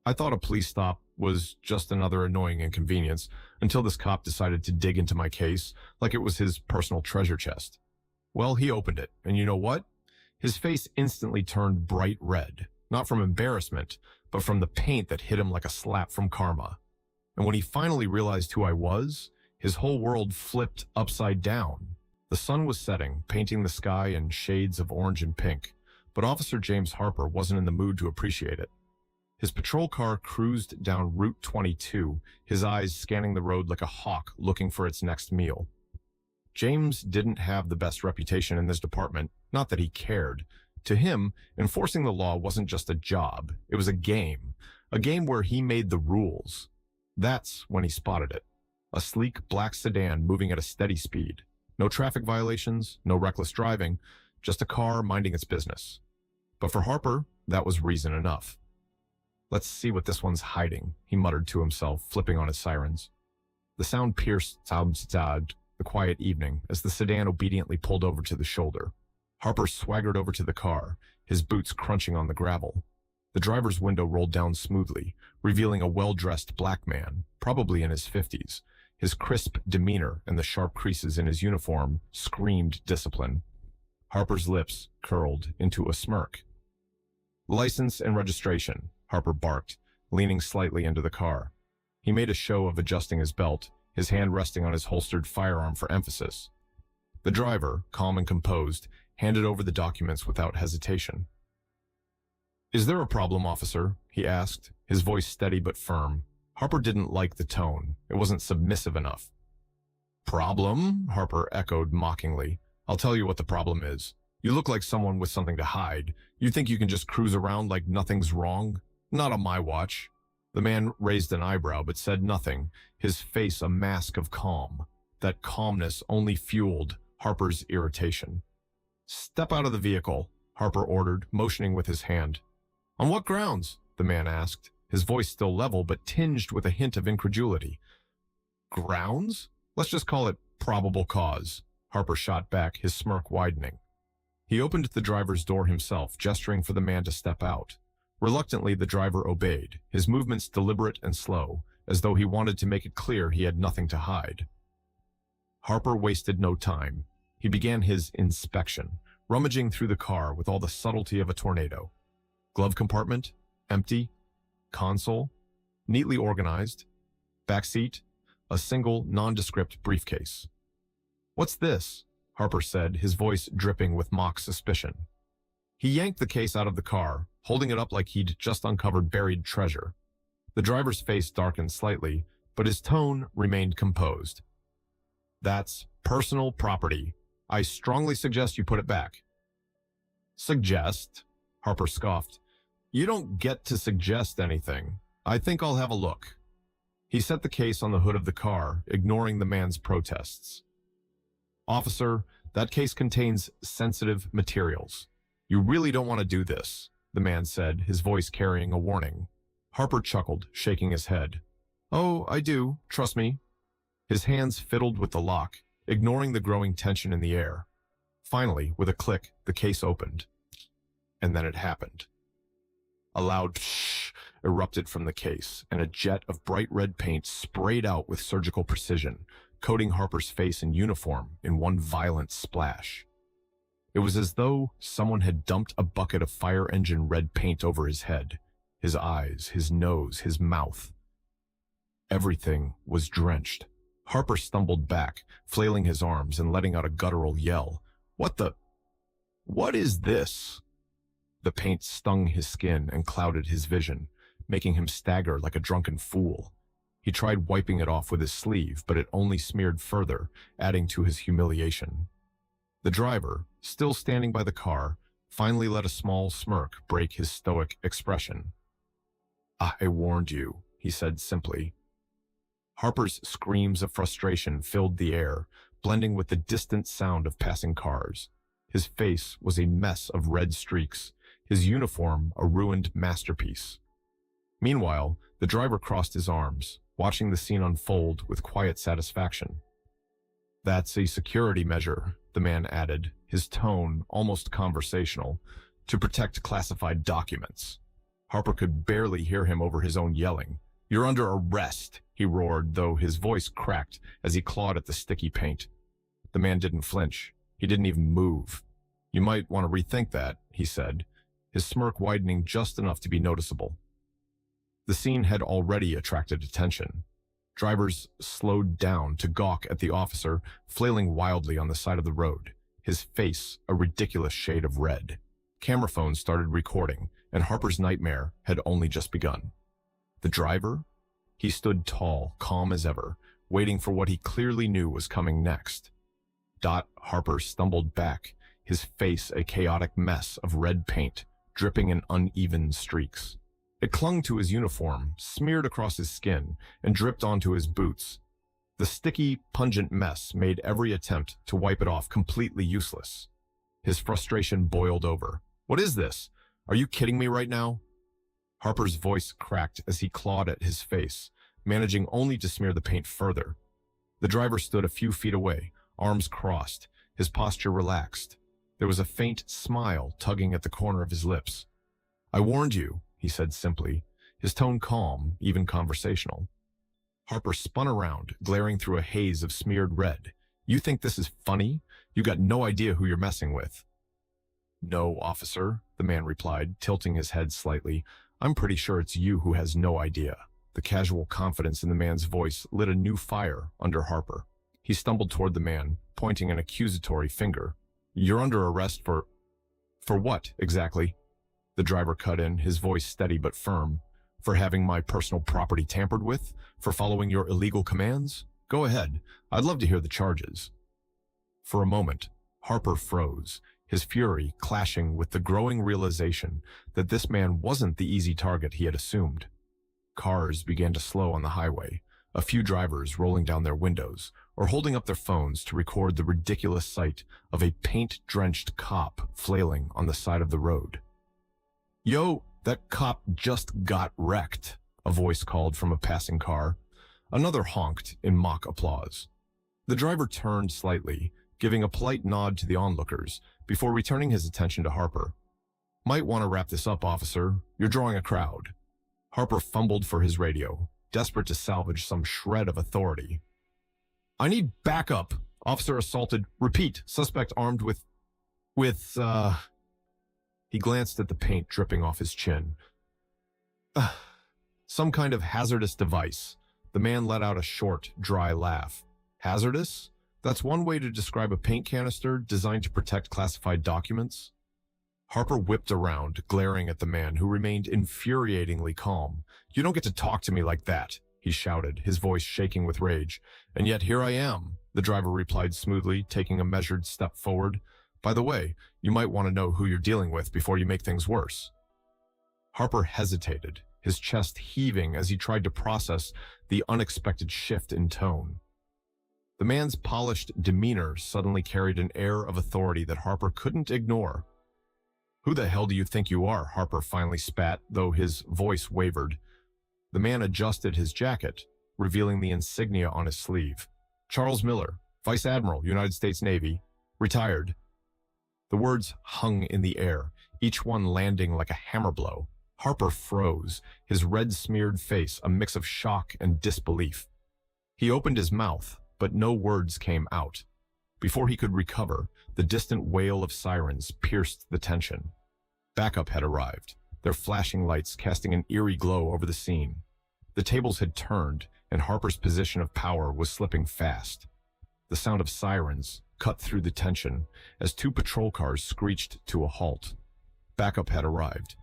I thought a police stop was just another annoying inconvenience until this cop decided to dig into my case like it was his personal treasure chest. Well, he opened it, and you know what? His face instantly turned bright red, not from embarrassment, but from the paint that hit him like a slap from karma. And when he finally realized who I was, his whole world flipped upside down. The sun was setting, painting the sky in shades of orange and pink, but Officer James Harper wasn't in the mood to appreciate it. His patrol car cruised down Route 22, his eyes scanning the road like a hawk looking for its next meal. James didn't have the best reputation in this department, not that he cared. To him, enforcing the law wasn't just a job, it was a game where he made the rules. That's when he spotted it. A sleek black sedan moving at a steady speed. No traffic violations, no reckless driving, just a car minding its business. But for Harper, that was reason enough. "Let's see what this one's hiding," he muttered to himself, flipping on his sirens. The sound pierced the quiet evening as the sedan obediently pulled over to the shoulder. Harper swaggered over to the car, his boots crunching on the gravel. The driver's window rolled down smoothly, revealing a well-dressed black man, probably in his 50s. His crisp demeanor and the sharp creases in his uniform screamed discipline. Harper's lips curled into a smirk. "License and registration," Harper barked, leaning slightly into the car. He made a show of adjusting his belt, his hand resting on his holstered firearm for emphasis. The driver, calm and composed, handed over the documents without hesitation. "Is there a problem, officer?" he asked, his voice steady but firm. Harper didn't like the tone. It wasn't submissive enough. "Problem?" Harper echoed mockingly. "I'll tell you what the problem is. You look like someone with something to hide. You think you can just cruise around like nothing's wrong? Not on my watch." The man raised an eyebrow but said nothing, his face a mask of calm. That calmness only fueled Harper's irritation. "Step out of the vehicle," Harper ordered, motioning with his hand. "On what grounds?" the man asked, his voice still level but tinged with a hint of incredulity. "Grounds? Let's just call it probable cause," Harper shot back, his smirk widening. He opened the driver's door himself, gesturing for the man to step out. Reluctantly, the driver obeyed, his movements deliberate and slow, as though he wanted to make it clear he had nothing to hide. Harper wasted no time. He began his inspection, rummaging through the car with all the subtlety of a tornado. Glove compartment, empty. Console, neatly organized. Backseat, a single, nondescript briefcase. "What's this?" Harper said, his voice dripping with mock suspicion. He yanked the case out of the car, holding it up like he'd just uncovered buried treasure. The driver's face darkened slightly, but his tone remained composed. "That's personal property. I strongly suggest you put it back." "Suggest?" Harper scoffed. "You don't get to suggest anything. I think I'll have a look." He set the case on the hood of the car, ignoring the man's protests. "Officer, that case contains sensitive materials. You really don't want to do this," the man said, his voice carrying a warning. Harper chuckled, shaking his head. "Oh, I do. Trust me." His hands fiddled with the lock, ignoring the growing tension in the air. Finally, with a click, the case opened. And then it happened. A loud pshh erupted from the case, and a jet of bright red paint sprayed out with surgical precision, coating Harper's face and uniform in one violent splash. It was as though someone had dumped a bucket of fire engine red paint over his head, his eyes, his nose, his mouth. Everything was drenched. Harper stumbled back, flailing his arms and letting out a guttural yell. What is this?" The paint stung his skin and clouded his vision, making him stagger like a drunken fool. He tried wiping it off with his sleeve, but it only smeared further, adding to his humiliation. The driver, still standing by the car, finally let a small smirk break his stoic expression. "I warned you," he said simply. Harper's screams of frustration filled the air, blending with the distant sound of passing cars. His face was a mess of red streaks, his uniform a ruined masterpiece. Meanwhile, the driver crossed his arms, watching the scene unfold with quiet satisfaction. "That's a security measure," the man added, his tone almost conversational, "to protect classified documents." Harper could barely hear him over his own yelling. "You're under arrest," he roared, though his voice cracked as he clawed at the sticky paint. The man didn't flinch. He didn't even move. "You might want to rethink that," he said, his smirk widening just enough to be noticeable. The scene had already attracted attention. Drivers slowed down to gawk at the officer flailing wildly on the side of the road, his face a ridiculous shade of red. Camera phones started recording, and Harper's nightmare had only just begun. The driver? He stood tall, calm as ever, waiting for what he clearly knew was coming next. Harper stumbled back, his face a chaotic mess of red paint, dripping in uneven streaks. It clung to his uniform, smeared across his skin, and dripped onto his boots. The sticky, pungent mess made every attempt to wipe it off completely useless. His frustration boiled over. "What is this? Are you kidding me right now?" Harper's voice cracked as he clawed at his face, managing only to smear the paint further. The driver stood a few feet away, arms crossed, his posture relaxed. There was a faint smile tugging at the corner of his lips. "I warned you," he said simply, his tone calm, even conversational. Harper spun around, glaring through a haze of smeared red. "You think this is funny? You got no idea who you're messing with." "No, officer," the man replied, tilting his head slightly. "I'm pretty sure it's you who has no idea." The casual confidence in the man's voice lit a new fire under Harper. He stumbled toward the man, pointing an accusatory finger. "You're under arrest for what, exactly?" The driver cut in, his voice steady but firm. "For having my personal property tampered with? For following your illegal commands? Go ahead. I'd love to hear the charges." For a moment, Harper froze, his fury clashing with the growing realization that this man wasn't the easy target he had assumed. Cars began to slow on the highway, a few drivers rolling down their windows or holding up their phones to record the ridiculous sight of a paint-drenched cop flailing on the side of the road. "Yo, that cop just got wrecked," a voice called from a passing car. Another honked in mock applause. The driver turned slightly, giving a polite nod to the onlookers before returning his attention to Harper. "Might want to wrap this up, officer. You're drawing a crowd." Harper fumbled for his radio, desperate to salvage some shred of authority. "I need backup. Officer assaulted. Repeat, suspect armed with... He glanced at the paint dripping off his chin. "Some kind of hazardous device." The man let out a short, dry laugh. "Hazardous? That's one way to describe a paint canister designed to protect classified documents." Harper whipped around, glaring at the man who remained infuriatingly calm. "You don't get to talk to me like that," he shouted, his voice shaking with rage. "And yet here I am," the driver replied smoothly, taking a measured step forward. "By the way, you might want to know who you're dealing with before you make things worse." Harper hesitated, his chest heaving as he tried to process the unexpected shift in tone. The man's polished demeanor suddenly carried an air of authority that Harper couldn't ignore. "Who the hell do you think you are?" Harper finally spat, though his voice wavered. The man adjusted his jacket, revealing the insignia on his sleeve. "Charles Miller, Vice Admiral, United States Navy, retired." The words hung in the air, each one landing like a hammer blow. Harper froze, his red-smeared face a mix of shock and disbelief. He opened his mouth, but no words came out. Before he could recover, the distant wail of sirens pierced the tension. Backup had arrived, their flashing lights casting an eerie glow over the scene. The tables had turned, and Harper's position of power was slipping fast. The sound of sirens cut through the tension as two patrol cars screeched to a halt. Backup had arrived.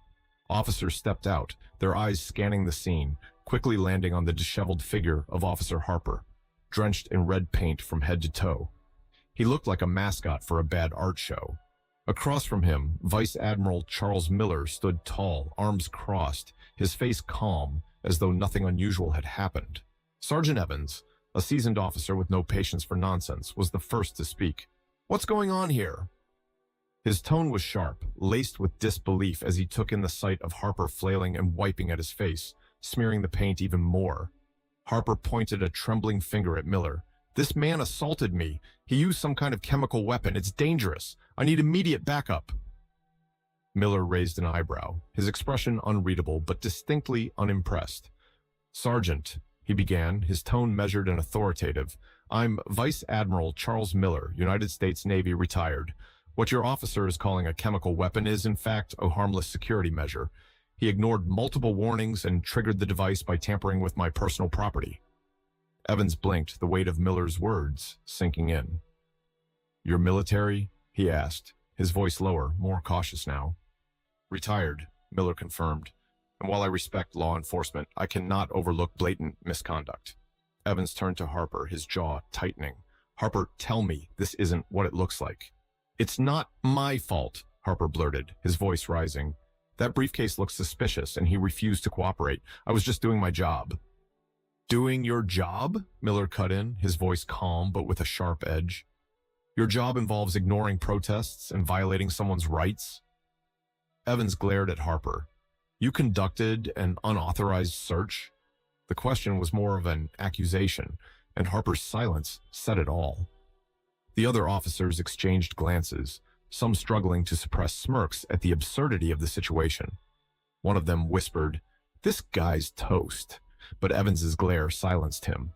Officers stepped out, their eyes scanning the scene, quickly landing on the disheveled figure of Officer Harper, drenched in red paint from head to toe. He looked like a mascot for a bad art show. Across from him, Vice Admiral Charles Miller stood tall, arms crossed, his face calm, as though nothing unusual had happened. Sergeant Evans, a seasoned officer with no patience for nonsense, was the first to speak. "What's going on here?" His tone was sharp, laced with disbelief as he took in the sight of Harper flailing and wiping at his face, smearing the paint even more. Harper pointed a trembling finger at Miller. "This man assaulted me. He used some kind of chemical weapon. It's dangerous. I need immediate backup." Miller raised an eyebrow, his expression unreadable but distinctly unimpressed. "Sergeant," he began, his tone measured and authoritative, "I'm Vice Admiral Charles Miller, United States Navy, retired. What your officer is calling a chemical weapon is, in fact, a harmless security measure. He ignored multiple warnings and triggered the device by tampering with my personal property." Evans blinked, the weight of Miller's words sinking in. "You're military?" he asked, his voice lower, more cautious now. "Retired," Miller confirmed. "And while I respect law enforcement, I cannot overlook blatant misconduct." Evans turned to Harper, his jaw tightening. "Harper, tell me this isn't what it looks like." "It's not my fault," Harper blurted, his voice rising. "That briefcase looks suspicious, and he refused to cooperate. I was just doing my job." "Doing your job?" Miller cut in, his voice calm but with a sharp edge. "Your job involves ignoring protests and violating someone's rights?" Evans glared at Harper. "You conducted an unauthorized search?" The question was more of an accusation, and Harper's silence said it all. The other officers exchanged glances, some struggling to suppress smirks at the absurdity of the situation. One of them whispered, "This guy's toast," but Evans's glare silenced him.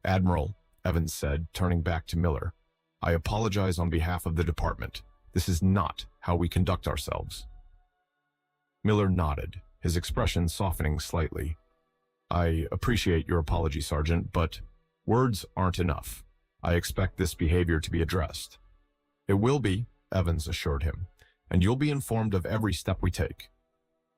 "Admiral," Evans said, turning back to Miller, "I apologize on behalf of the department. This is not how we conduct ourselves." Miller nodded, his expression softening slightly. "I appreciate your apology, Sergeant, but words aren't enough. I expect this behavior to be addressed." "It will be," Evans assured him, "and you'll be informed of every step we take."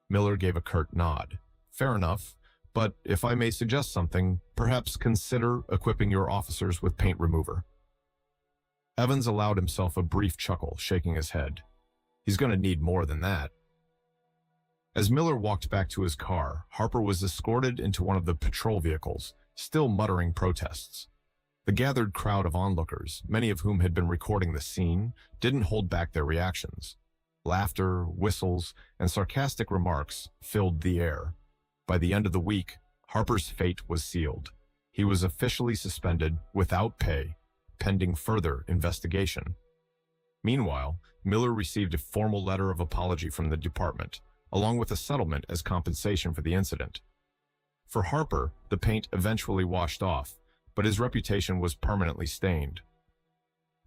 Miller gave a curt nod. "Fair enough, but if I may suggest something, perhaps consider equipping your officers with paint remover." Evans allowed himself a brief chuckle, shaking his head. "He's going to need more than that." As Miller walked back to his car, Harper was escorted into one of the patrol vehicles, still muttering protests. The gathered crowd of onlookers, many of whom had been recording the scene, didn't hold back their reactions. Laughter, whistles, and sarcastic remarks filled the air. By the end of the week, Harper's fate was sealed. He was officially suspended without pay, pending further investigation. Meanwhile, Miller received a formal letter of apology from the department, along with a settlement as compensation for the incident. For Harper, the paint eventually washed off, but his reputation was permanently stained.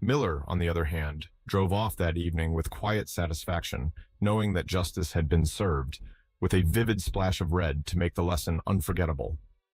Miller, on the other hand, drove off that evening with quiet satisfaction, knowing that justice had been served, with a vivid splash of red to make the lesson unforgettable.